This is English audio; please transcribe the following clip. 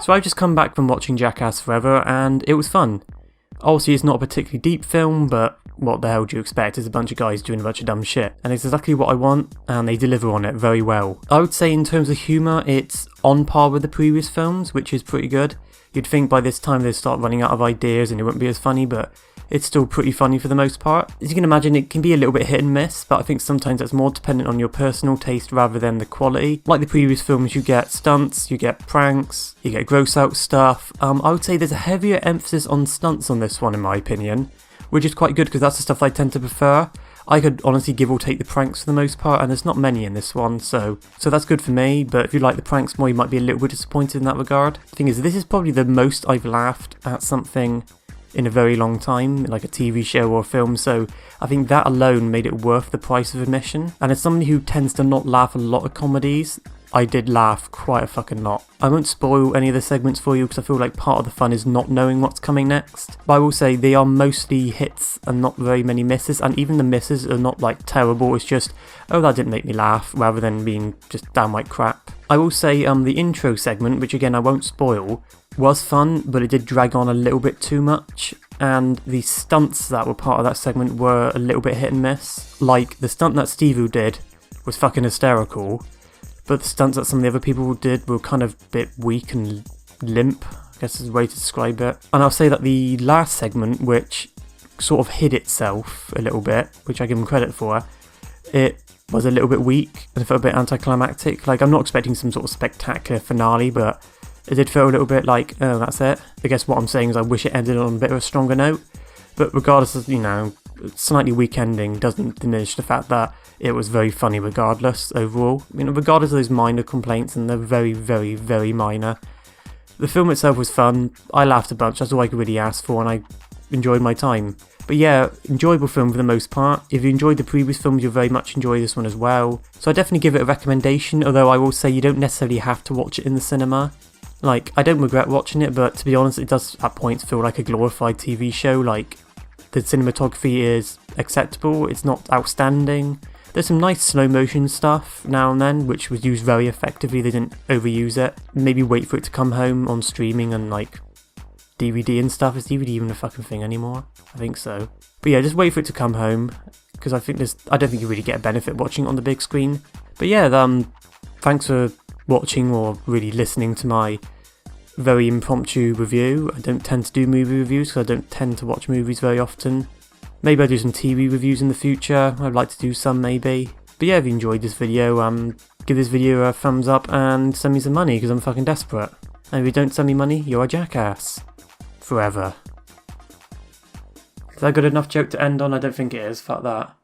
So I've just come back from watching Jackass Forever and it was fun. Obviously it's not a particularly deep film, but what the hell do you expect? It's a bunch of guys doing a bunch of dumb shit. And it's exactly what I want, and they deliver on it very well. I would say in terms of humour, it's on par with the previous films, which is pretty good. You'd think by this time they'd start running out of ideas and it wouldn't be as funny, but it's still pretty funny for the most part. As you can imagine, it can be a little bit hit and miss, but I think sometimes that's more dependent on your personal taste rather than the quality. Like the previous films, you get stunts, you get pranks, you get gross out stuff. I would say there's a heavier emphasis on stunts on this one in my opinion, which is quite good because that's the stuff I tend to prefer. I could honestly give or take the pranks for the most part, and there's not many in this one, so that's good for me, but if you like the pranks more, you might be a little bit disappointed in that regard. The thing is, this is probably the most I've laughed at something in a very long time, like a TV show or a film, so I think that alone made it worth the price of admission. And as somebody who tends to not laugh a lot at comedies, I did laugh quite a fucking lot. I won't spoil any of the segments for you because I feel like part of the fun is not knowing what's coming next. But I will say they are mostly hits and not very many misses, and even the misses are not like terrible, it's just, oh that didn't make me laugh, rather than being just downright crap. I will say the intro segment, which again I won't spoil, was fun, but it did drag on a little bit too much, and the stunts that were part of that segment were a little bit hit and miss. Like, the stunt that Steve did was fucking hysterical, but the stunts that some of the other people did were kind of a bit weak and limp, I guess is the way to describe it. And I'll say that the last segment, which sort of hid itself a little bit, which I give them credit for, it was a little bit weak and it felt a bit anticlimactic. Like, I'm not expecting some sort of spectacular finale, but it did feel a little bit like, oh, that's it. I guess what I'm saying is I wish it ended on a bit of a stronger note, but regardless of, you know, slightly weak ending doesn't diminish the fact that it was very funny regardless overall. You know, regardless of those minor complaints, and they're very, very, very minor. The film itself was fun. I laughed a bunch, that's all I could really ask for, and I enjoyed my time. But yeah, enjoyable film for the most part. If you enjoyed the previous films, you'll very much enjoy this one as well. So I definitely give it a recommendation, although I will say you don't necessarily have to watch it in the cinema. Like, I don't regret watching it, but to be honest, it does at points feel like a glorified TV show. Like, the cinematography is acceptable, it's not outstanding. There's some nice slow motion stuff now and then, which was used very effectively, they didn't overuse it. Maybe wait for it to come home on streaming and like DVD and stuff. Is DVD even a fucking thing anymore? I think so. But yeah, just wait for it to come home, because I don't think you really get a benefit watching it on the big screen. But yeah, thanks for watching or really listening to my very impromptu review. I don't tend to do movie reviews because I don't tend to watch movies very often. Maybe I'll do some TV reviews in the future, I'd like to do some maybe. But yeah, if you enjoyed this video, give this video a thumbs up and send me some money because I'm fucking desperate. And if you don't send me money, you're a jackass. Forever. Is that a good enough joke to end on? I don't think it is, fuck that.